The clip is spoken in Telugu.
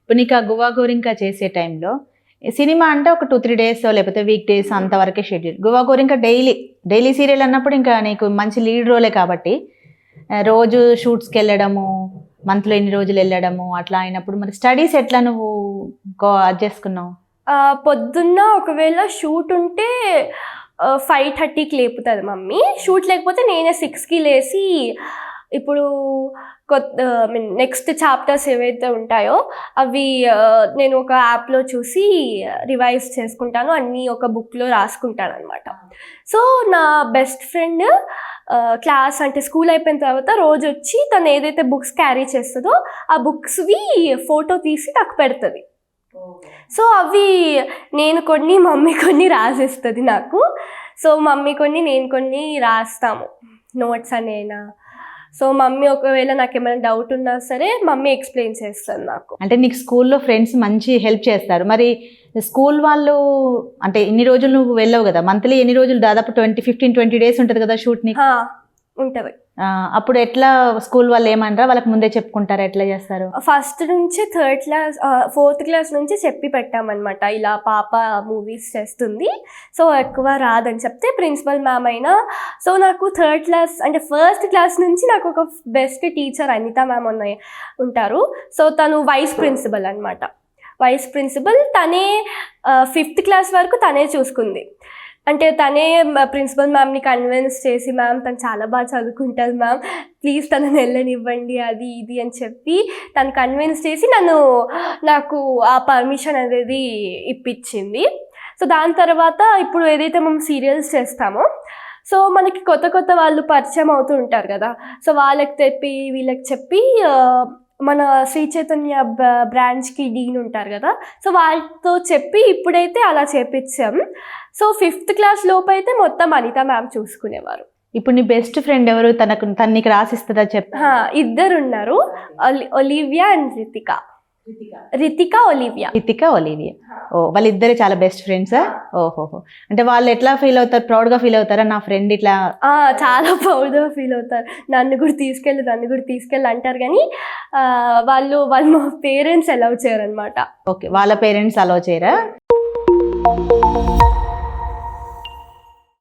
ఇప్పుడు నీకు ఆ గువా గోరింకా చేసే టైంలో సినిమా అంటే ఒక 2-3 డేస్ లేకపోతే వీక్ డేస్ అంతవరకే schedule. Guava Gorinka daily serial అన్నప్పుడు ఇంకా నీకు మంచి లీడ్ రోలే కాబట్టి రోజు షూట్స్కి వెళ్ళడము, మంత్లో ఎన్ని రోజులు వెళ్ళడము అట్లా అయినప్పుడు మరి స్టడీస్ ఎట్లా నువ్వు అది చేసుకున్నావు? పొద్దున్న ఒకవేళ షూట్ ఉంటే 5:30కి లేపుతుంది మమ్మీ. షూట్ లేకపోతే నేనే 6కి లేచి ఇప్పుడు నెక్స్ట్ చాప్టర్స్ ఏవైతే ఉంటాయో అవి నేను ఒక యాప్లో చూసి రివైజ్ చేసుకుంటాను, అన్నీ ఒక బుక్లో రాసుకుంటాను అనమాట. సో నా బెస్ట్ ఫ్రెండ్ క్లాస్ అంటే స్కూల్ అయిపోయిన తర్వాత రోజు వచ్చి తను ఏదైతే బుక్స్ క్యారీ చేస్తుందో ఆ బుక్స్వి ఫోటో తీసి నాకు పెడుతుంది. సో అవి నేను కొన్ని మమ్మీ కొన్ని రాసిస్తుంది నాకు. సో మమ్మీ కొన్ని నేను కొన్ని రాస్తాము నోట్స్ అనేనా. సో మమ్మీ ఒకవేళ నాకు ఏమైనా డౌట్ ఉన్నా సరే మమ్మీ ఎక్స్ప్లెయిన్ చేస్తుంది నాకు. అంటే నీకు స్కూల్లో ఫ్రెండ్స్ మంచి హెల్ప్ చేస్తారు. మరి స్కూల్ వాళ్ళు అంటే ఇన్ని రోజులు నువ్వు వెళ్ళవు కదా, మంత్లీ ఎన్ని రోజులు దాదాపు 15-20 డేస్ ఉంటుంది కదా షూట్ నీకు? ఉంటుంది. అప్పుడు ఎట్లా స్కూల్ వాళ్ళు ఏమన్నారా, వాళ్ళకి ముందే చెప్పుకుంటారా, ఎట్లా చేస్తారు? ఫస్ట్ నుంచి 3rd క్లాస్ 4th క్లాస్ నుంచి చెప్పి పెట్టామన్నమాట, ఇలా పాప మూవీస్ చేస్తుంది సో ఎక్కువ రాదని చెప్తే ప్రిన్సిపల్ మ్యామ్ అయినా. సో నాకు 3rd క్లాస్ అంటే 1st క్లాస్ నుంచి నాకు ఒక బెస్ట్ టీచర్ అనిత మ్యామ్ ఉంటారు. సో తను వైస్ ప్రిన్సిపల్ అనమాట. వైస్ ప్రిన్సిపల్ తనే 5th క్లాస్ వరకు తనే చూసుకుంది. అంటే తనే ప్రిన్సిపల్ మ్యామ్ని కన్విన్స్ చేసి, మ్యామ్ తను చాలా బాగా చదువుకుంటుంది మ్యామ్, ప్లీజ్ తనని వెళ్ళనివ్వండి అది ఇది అని చెప్పి తను కన్విన్స్ చేసి నాకు ఆ పర్మిషన్ అనేది ఇప్పించింది. సో దాని తర్వాత ఇప్పుడు ఏదైతే మేము సీరియల్స్ చేస్తామో సో మనకి కొత్త కొత్త వాళ్ళు పరిచయం అవుతూ ఉంటారు కదా. సో వాళ్ళకి వీళ్ళకి చెప్పి మన శ్రీ చైతన్య బ్రాంచ్కి డీన్ ఉంటారు కదా, సో వాళ్ళతో చెప్పి ఇప్పుడైతే అలా చేపించాం. సో 5th క్లాస్ లోపు అయితే మొత్తం అనిత మ్యామ్ చూసుకునేవారు. ఇప్పుడు నీ బెస్ట్ ఫ్రెండ్ ఎవరు, తను నీకు రాసిస్తుందా చెప్పు? ఇద్దరు ఉన్నారు, ఒలివియా అండ్ రితికా ఒలివియా. ఓ, వాళ్ళిద్దరే చాలా బెస్ట్ ఫ్రెండ్సా? ఓహోహో. అంటే వాళ్ళు ఎట్లా ఫీల్ అవుతారు? ప్రౌడ్గా ఫీల్ అవుతారా నా ఫ్రెండ్ ఇట్లా? చాలా ప్రౌడ్గా ఫీల్ అవుతారు. నన్ను కూడా తీసుకెళ్ళి అంటారు, కానీ వాళ్ళు మా పేరెంట్స్ అలౌ చేయరు అనమాట. ఓకే, వాళ్ళ పేరెంట్స్ అలౌ చేయరా?